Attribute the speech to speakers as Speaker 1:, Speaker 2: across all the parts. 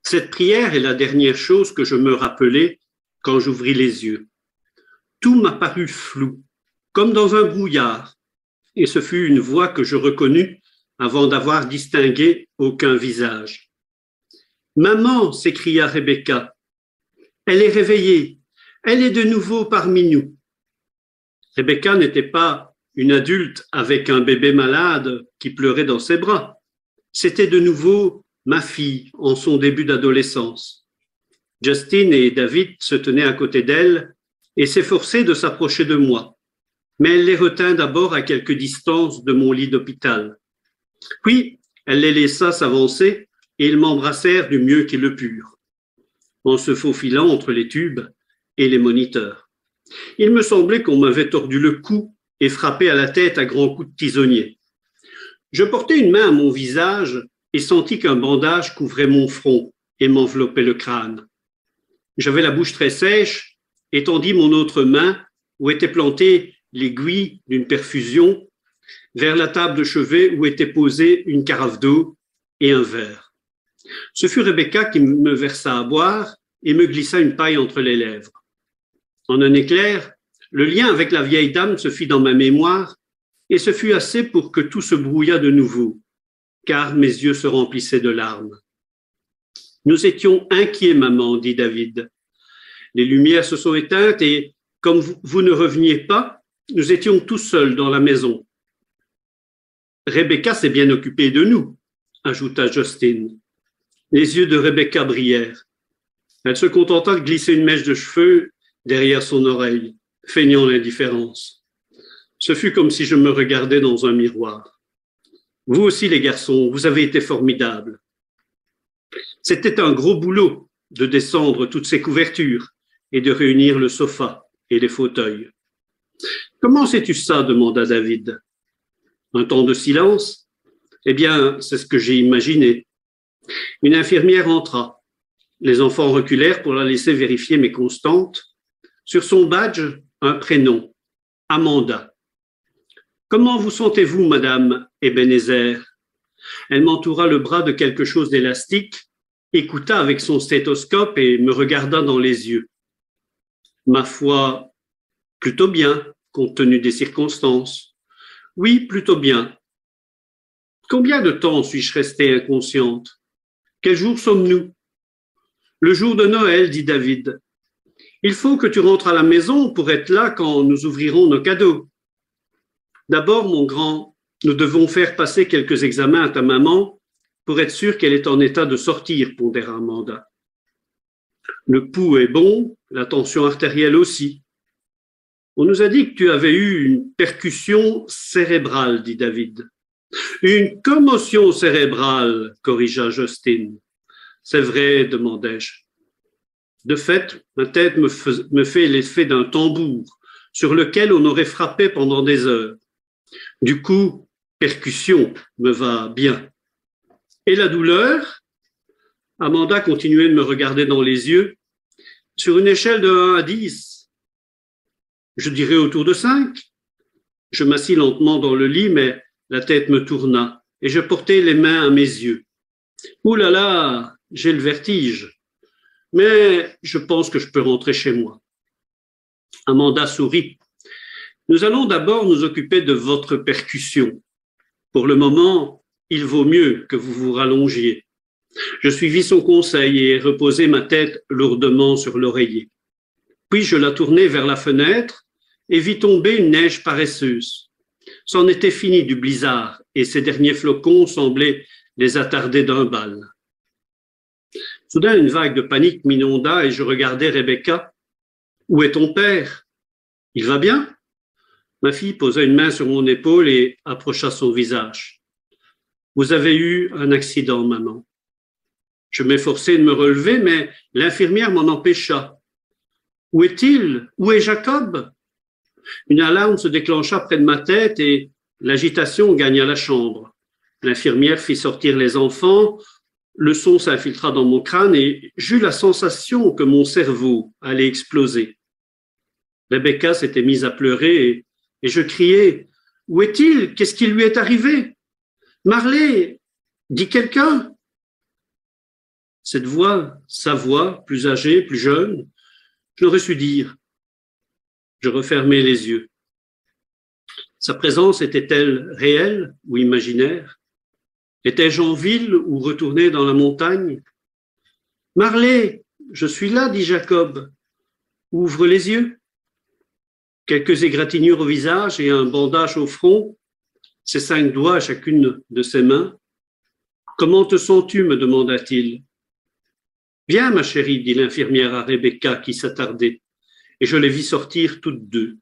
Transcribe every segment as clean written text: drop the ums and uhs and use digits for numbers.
Speaker 1: Cette prière est la dernière chose que je me rappelais quand j'ouvris les yeux. Tout m'a paru flou, comme dans un brouillard, et ce fut une voix que je reconnus avant d'avoir distingué aucun visage. Maman, s'écria Rebecca, elle est réveillée, elle est de nouveau parmi nous. Rebecca n'était pas une adulte avec un bébé malade qui pleurait dans ses bras. C'était de nouveau ma fille en son début d'adolescence. Justin et David se tenaient à côté d'elle et s'efforçaient de s'approcher de moi, mais elle les retint d'abord à quelque distance de mon lit d'hôpital. Puis, elle les laissa s'avancer et ils m'embrassèrent du mieux qu'ils le purent, en se faufilant entre les tubes et les moniteurs. Il me semblait qu'on m'avait tordu le cou et frappé à la tête à grands coups de tisonnier. Je portais une main à mon visage et sentis qu'un bandage couvrait mon front et m'enveloppait le crâne. J'avais la bouche très sèche et tendis mon autre main, où était plantée l'aiguille d'une perfusion, vers la table de chevet où était posée une carafe d'eau et un verre. Ce fut Rebecca qui me versa à boire et me glissa une paille entre les lèvres. En un éclair, le lien avec la vieille dame se fit dans ma mémoire et ce fut assez pour que tout se brouilla de nouveau, car mes yeux se remplissaient de larmes. Nous étions inquiets, maman, dit David. Les lumières se sont éteintes et, comme vous ne reveniez pas, nous étions tous seuls dans la maison. Rebecca s'est bien occupée de nous, ajouta Justin. Les yeux de Rebecca brillèrent. Elle se contenta de glisser une mèche de cheveux derrière son oreille, feignant l'indifférence. Ce fut comme si je me regardais dans un miroir. Vous aussi, les garçons, vous avez été formidables. C'était un gros boulot de descendre toutes ces couvertures et de réunir le sofa et les fauteuils. Comment sais-tu ça? Demanda David. Un temps de silence? Eh bien, c'est ce que j'ai imaginé. Une infirmière entra. Les enfants reculèrent pour la laisser vérifier mes constantes. Sur son badge, un prénom, Amanda. Comment vous sentez-vous, madame Ebenezer? Elle m'entoura le bras de quelque chose d'élastique, écouta avec son stéthoscope et me regarda dans les yeux. Ma foi, plutôt bien, compte tenu des circonstances. Oui, plutôt bien. Combien de temps suis-je restée inconsciente? Quel jour sommes-nous? Le jour de Noël, dit David. Il faut que tu rentres à la maison pour être là quand nous ouvrirons nos cadeaux. D'abord, mon grand, nous devons faire passer quelques examens à ta maman pour être sûr qu'elle est en état de sortir, pondéra Amanda. Le pouls est bon, la tension artérielle aussi. On nous a dit que tu avais eu une percussion cérébrale, dit David. Une commotion cérébrale, corrigea Justin. C'est vrai, demandai-je. De fait, ma tête me fait l'effet d'un tambour sur lequel on aurait frappé pendant des heures. Du coup, percussion me va bien. Et la douleur? Amanda continuait de me regarder dans les yeux. Sur une échelle de 1 à 10, je dirais autour de 5. Je m'assis lentement dans le lit, mais la tête me tourna et je portai les mains à mes yeux. Ouh là là, j'ai le vertige, mais je pense que je peux rentrer chez moi. Amanda sourit. Nous allons d'abord nous occuper de votre percussion. Pour le moment, il vaut mieux que vous vous rallongiez. Je suivis son conseil et reposai ma tête lourdement sur l'oreiller. Puis je la tournai vers la fenêtre et vis tomber une neige paresseuse. C'en était fini du blizzard et ces derniers flocons semblaient les attarder d'un bal. Soudain, une vague de panique m'inonda et je regardai Rebecca. « Où est ton père? Il va bien ?» Ma fille posa une main sur mon épaule et approcha son visage. « Vous avez eu un accident, maman. » Je m'efforçai de me relever, mais l'infirmière m'en empêcha. « Où est-il? Où est Jacob ?» Une alarme se déclencha près de ma tête et l'agitation gagna la chambre. L'infirmière fit sortir les enfants, le son s'infiltra dans mon crâne et j'eus la sensation que mon cerveau allait exploser. Rebecca s'était mise à pleurer et je criai « Où est-il? Qu'est-ce qui lui est arrivé? Marley, dis quelqu'un !» cette voix, sa voix, plus âgée, plus jeune, je n'aurais su dire. Je refermai les yeux. Sa présence était-elle réelle ou imaginaire? Étais-je en ville ou retourné dans la montagne? Marley, je suis là, dit Jacob. Ouvre les yeux. Quelques égratignures au visage et un bandage au front, ses 5 doigts à chacune de ses mains. Comment te sens-tu, me demanda-t-il. Viens, ma chérie, dit l'infirmière à Rebecca qui s'attardait, et je les vis sortir toutes deux.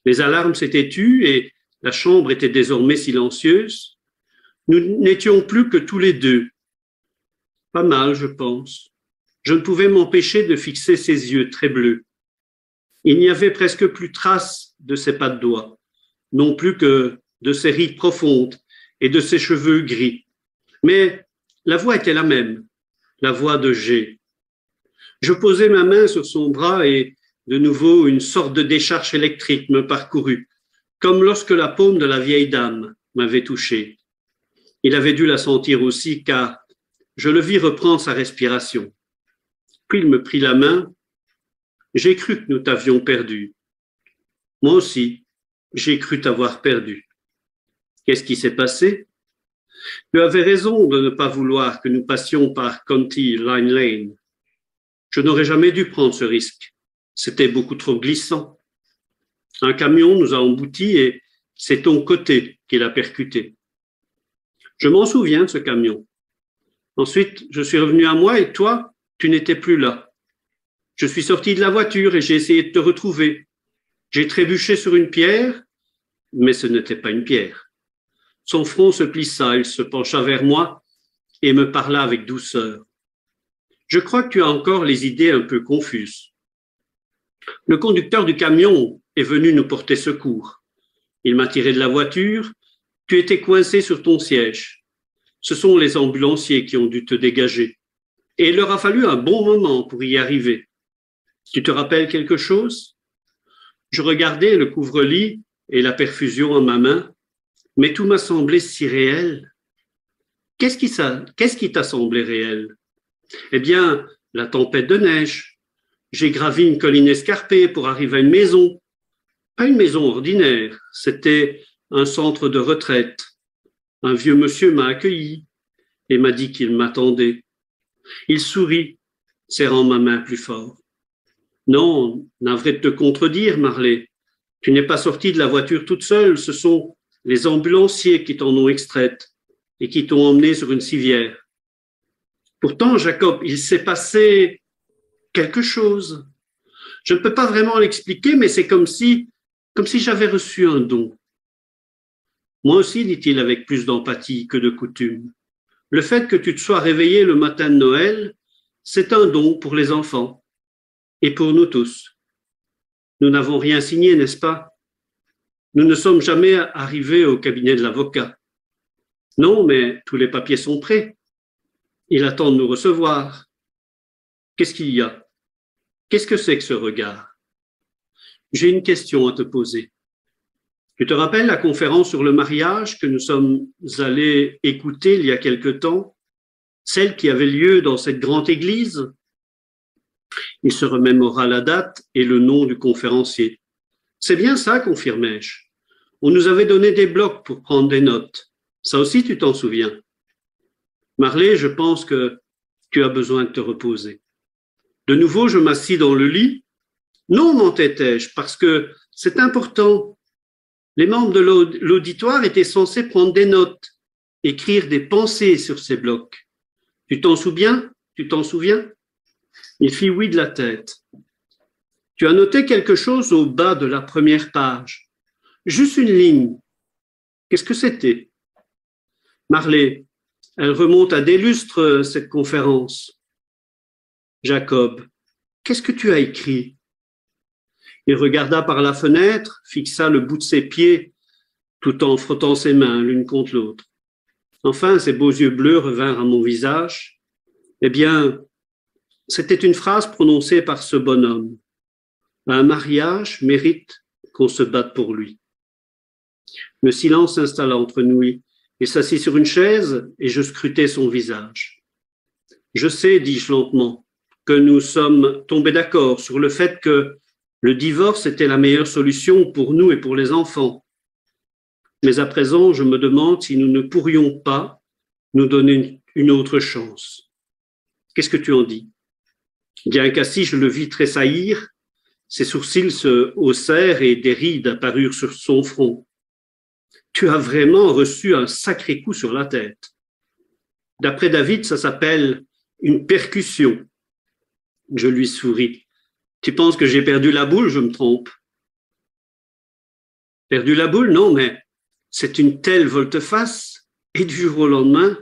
Speaker 1: Les alarmes s'étaient tues et la chambre était désormais silencieuse. Nous n'étions plus que tous les deux. Pas mal, je pense. Je ne pouvais m'empêcher de fixer ses yeux très bleus. Il n'y avait presque plus trace de ses pas de doigts, non plus que de ses rides profondes et de ses cheveux gris. Mais la voix était la même, la voix de G. Je posai ma main sur son bras et de nouveau une sorte de décharge électrique me parcourut, comme lorsque la paume de la vieille dame m'avait touché. Il avait dû la sentir aussi car je le vis reprendre sa respiration. Puis il me prit la main. J'ai cru que nous t'avions perdu. Moi aussi, j'ai cru t'avoir perdu. Qu'est-ce qui s'est passé? Tu avais raison de ne pas vouloir que nous passions par County Line Lane. Je n'aurais jamais dû prendre ce risque. C'était beaucoup trop glissant. Un camion nous a emboutis et c'est ton côté qui l'a percuté. Je m'en souviens de ce camion. Ensuite, je suis revenu à moi et toi, tu n'étais plus là. Je suis sorti de la voiture et j'ai essayé de te retrouver. J'ai trébuché sur une pierre, mais ce n'était pas une pierre. Son front se plissa, il se pencha vers moi et me parla avec douceur. Je crois que tu as encore les idées un peu confuses. Le conducteur du camion est venu nous porter secours. Il m'a tiré de la voiture. Tu étais coincé sur ton siège. Ce sont les ambulanciers qui ont dû te dégager. Et il leur a fallu un bon moment pour y arriver. Tu te rappelles quelque chose? Je regardais le couvre-lit et la perfusion en ma main, mais tout m'a semblé si réel. Qu'est-ce qui t'a semblé réel? Eh bien, la tempête de neige. J'ai gravi une colline escarpée pour arriver à une maison. Pas une maison ordinaire, c'était un centre de retraite. Un vieux monsieur m'a accueilli et m'a dit qu'il m'attendait. Il sourit, serrant ma main plus fort. Non, navré de te contredire, Marley. Tu n'es pas sortie de la voiture toute seule, ce sont les ambulanciers qui t'en ont extraite et qui t'ont emmenée sur une civière. Pourtant, Jacob, il s'est passé quelque chose. Je ne peux pas vraiment l'expliquer, mais c'est comme si j'avais reçu un don. Moi aussi, dit-il avec plus d'empathie que de coutume. Le fait que tu te sois réveillé le matin de Noël, c'est un don pour les enfants et pour nous tous. Nous n'avons rien signé, n'est-ce pas? Nous ne sommes jamais arrivés au cabinet de l'avocat. Non, mais tous les papiers sont prêts. Il attend de nous recevoir. Qu'est-ce qu'il y a? Qu'est-ce que c'est que ce regard? J'ai une question à te poser. Tu te rappelles la conférence sur le mariage que nous sommes allés écouter il y a quelque temps, celle qui avait lieu dans cette grande église? Il se remémora la date et le nom du conférencier. C'est bien ça, confirmai-je. On nous avait donné des blocs pour prendre des notes. Ça aussi, tu t'en souviens. Marley, je pense que tu as besoin de te reposer. De nouveau, je m'assis dans le lit. Non, m'entêtai-je, parce que c'est important. Les membres de l'auditoire étaient censés prendre des notes, écrire des pensées sur ces blocs. Tu t'en souviens? Tu t'en souviens? Il fit oui de la tête. Tu as noté quelque chose au bas de la première page. Juste une ligne. Qu'est-ce que c'était? Marley, elle remonte à des lustres, cette conférence. Jacob, qu'est-ce que tu as écrit? Il regarda par la fenêtre, fixa le bout de ses pieds, tout en frottant ses mains l'une contre l'autre. Enfin, ses beaux yeux bleus revinrent à mon visage. Eh bien, c'était une phrase prononcée par ce bonhomme. Un mariage mérite qu'on se batte pour lui. Le silence s'installa entre nous. Il s'assit sur une chaise et je scrutais son visage. Je sais, dis-je lentement, que nous sommes tombés d'accord sur le fait que le divorce était la meilleure solution pour nous et pour les enfants. Mais à présent, je me demande si nous ne pourrions pas nous donner une autre chance. Qu'est-ce que tu en dis? Bien qu'assis, je le vis tressaillir, ses sourcils se haussèrent et des rides apparurent sur son front. Tu as vraiment reçu un sacré coup sur la tête. D'après David, ça s'appelle une percussion. Je lui souris. Tu penses que j'ai perdu la boule? Je me trompe. Perdu la boule? Non, mais c'est une telle volte-face et du jour au lendemain,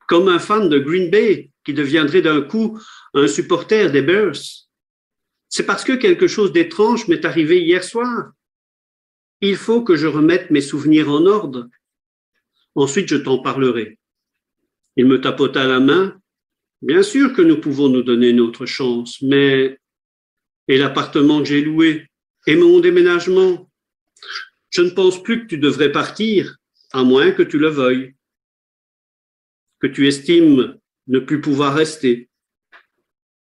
Speaker 1: comme un fan de Green Bay qui deviendrait d'un coup un supporter des Bears. C'est parce que quelque chose d'étrange m'est arrivé hier soir. Il faut que je remette mes souvenirs en ordre. Ensuite, je t'en parlerai. Il me tapota la main. Bien sûr que nous pouvons nous donner une autre chance, mais... Et l'appartement que j'ai loué? Et mon déménagement? Je ne pense plus que tu devrais partir, à moins que tu le veuilles, que tu estimes ne plus pouvoir rester.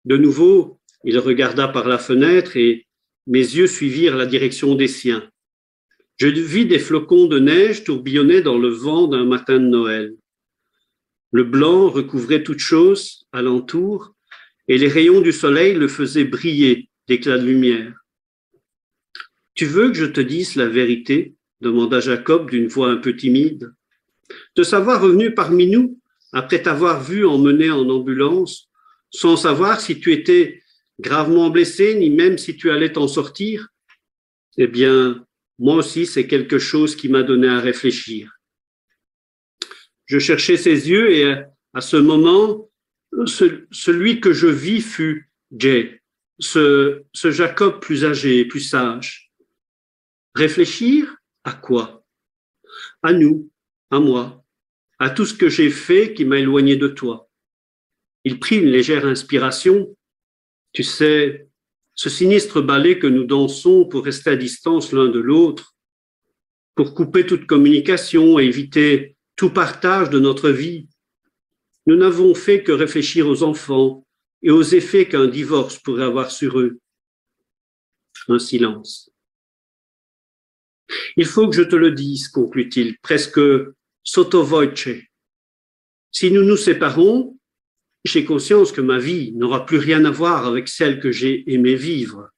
Speaker 1: De nouveau, il regarda par la fenêtre et mes yeux suivirent la direction des siens. Je vis des flocons de neige tourbillonner dans le vent d'un matin de Noël. Le blanc recouvrait toute chose alentour et les rayons du soleil le faisaient briller d'éclats de lumière. « Tu veux que je te dise la vérité ?» demanda Jacob d'une voix un peu timide. « Te savoir revenu parmi nous, après t'avoir vu emmené en ambulance, sans savoir si tu étais gravement blessé, ni même si tu allais t'en sortir, eh bien, moi aussi, c'est quelque chose qui m'a donné à réfléchir. » Je cherchais ses yeux et à ce moment, celui que je vis fut Jay, ce Jacob plus âgé, plus sage. Réfléchir à quoi? À nous, à moi, à tout ce que j'ai fait qui m'a éloigné de toi. Il prit une légère inspiration. Tu sais, ce sinistre ballet que nous dansons pour rester à distance l'un de l'autre, pour couper toute communication et éviter tout partage de notre vie. Nous n'avons fait que réfléchir aux enfants et aux effets qu'un divorce pourrait avoir sur eux. Un silence. Il faut que je te le dise, conclut-il, presque sotto voce. Si nous nous séparons, j'ai conscience que ma vie n'aura plus rien à voir avec celle que j'ai aimé vivre.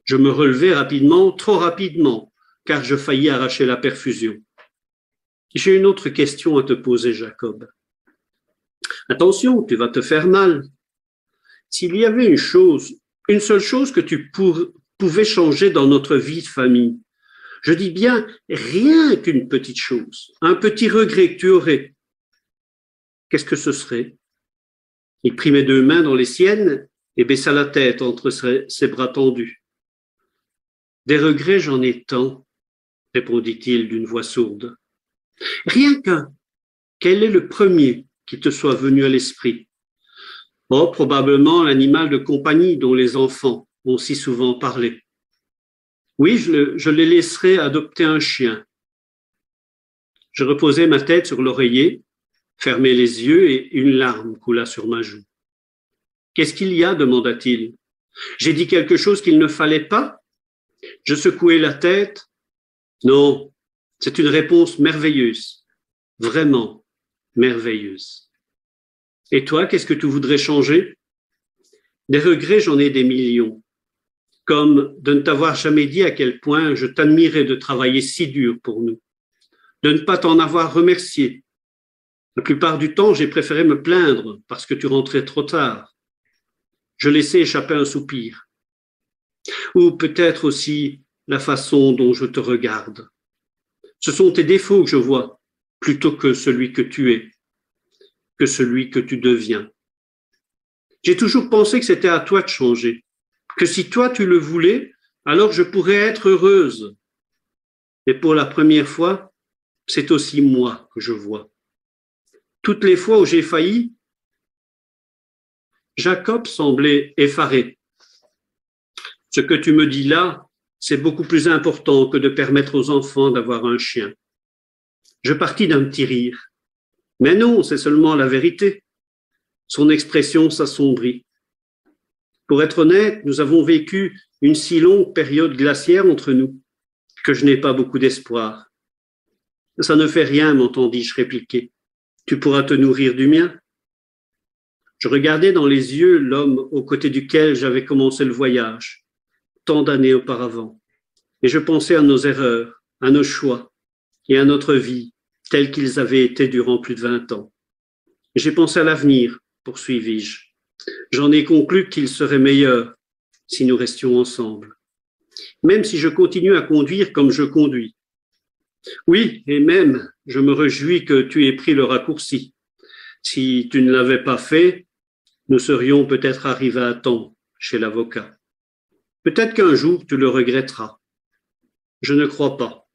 Speaker 1: Je me relevai rapidement, trop rapidement, car je faillis arracher la perfusion. J'ai une autre question à te poser, Jacob. Attention, tu vas te faire mal. S'il y avait une seule chose que tu pouvais changer dans notre vie de famille, je dis bien rien qu'une petite chose, un petit regret que tu aurais, qu'est-ce que ce serait? Il prit mes deux mains dans les siennes et baissa la tête entre ses bras tendus. Des regrets, j'en ai tant, répondit-il d'une voix sourde. Rien qu'un. Quel est le premier qui te soit venu à l'esprit? Oh, probablement l'animal de compagnie dont les enfants ont si souvent parlé. Oui, je les laisserai adopter un chien. Je reposai ma tête sur l'oreiller, fermai les yeux et une larme coula sur ma joue. Qu'est-ce qu'il y a? Demanda-t-il. J'ai dit quelque chose qu'il ne fallait pas? Je secouai la tête. Non, c'est une réponse merveilleuse, vraiment merveilleuse. Et toi, qu'est-ce que tu voudrais changer? Des regrets, j'en ai des millions. Comme de ne t'avoir jamais dit à quel point je t'admirais de travailler si dur pour nous, de ne pas t'en avoir remercié. La plupart du temps, j'ai préféré me plaindre parce que tu rentrais trop tard. Je laissais échapper un soupir. Ou peut-être aussi la façon dont je te regarde. Ce sont tes défauts que je vois, plutôt que celui que tu es, que celui que tu deviens. J'ai toujours pensé que c'était à toi de changer, que si toi tu le voulais, alors je pourrais être heureuse. Et pour la première fois, c'est aussi moi que je vois. Toutes les fois où j'ai failli, Jacob semblait effaré. Ce que tu me dis là, c'est beaucoup plus important que de permettre aux enfants d'avoir un chien. Je partis d'un petit rire. Mais non, c'est seulement la vérité. son expression s'assombrit. Pour être honnête, nous avons vécu une si longue période glaciaire entre nous que je n'ai pas beaucoup d'espoir. Ça ne fait rien, m'entendis-je répliquer. Tu pourras te nourrir du mien. Je regardais dans les yeux l'homme aux côtés duquel j'avais commencé le voyage, tant d'années auparavant, et je pensais à nos erreurs, à nos choix et à notre vie, tels qu'ils avaient été durant plus de 20 ans. J'ai pensé à l'avenir, poursuivis-je. J'en ai conclu qu'il serait meilleur si nous restions ensemble, même si je continue à conduire comme je conduis. Oui, et même, je me réjouis que tu aies pris le raccourci. Si tu ne l'avais pas fait, nous serions peut-être arrivés à temps chez l'avocat. Peut-être qu'un jour tu le regretteras. Je ne crois pas.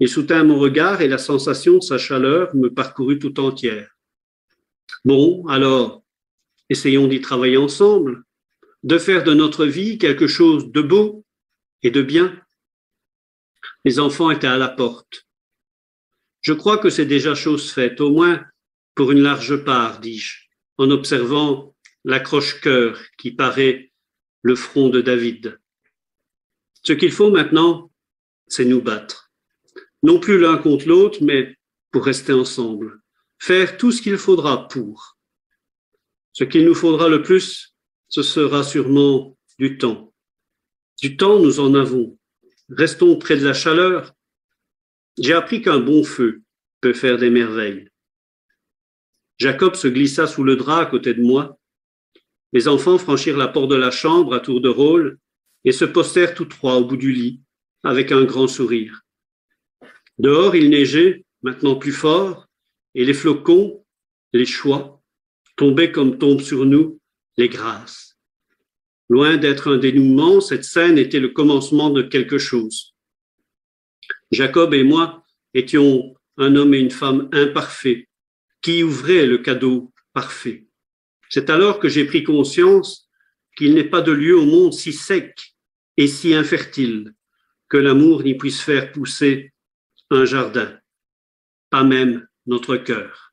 Speaker 1: Il soutint mon regard et la sensation de sa chaleur me parcourut tout entière. Bon, alors, essayons d'y travailler ensemble, de faire de notre vie quelque chose de beau et de bien. Les enfants étaient à la porte. Je crois que c'est déjà chose faite, au moins pour une large part, dis-je, en observant l'accroche-cœur qui paraît le front de David. Ce qu'il faut maintenant, c'est nous battre. Non plus l'un contre l'autre, mais pour rester ensemble. Faire tout ce qu'il faudra pour. Ce qu'il nous faudra le plus, ce sera sûrement du temps. Du temps, nous en avons. Restons près de la chaleur. J'ai appris qu'un bon feu peut faire des merveilles. Jacob se glissa sous le drap à côté de moi. Les enfants franchirent la porte de la chambre à tour de rôle et se postèrent tous trois au bout du lit, avec un grand sourire. Dehors, il neigeait, maintenant plus fort, et les flocons, les choix, tombaient comme tombent sur nous les grâces. Loin d'être un dénouement, cette scène était le commencement de quelque chose. Jacob et moi étions un homme et une femme imparfaits, qui ouvraient le cadeau parfait. C'est alors que j'ai pris conscience qu'il n'est pas de lieu au monde si sec et si infertile que l'amour n'y puisse faire pousser un jardin, pas même notre cœur.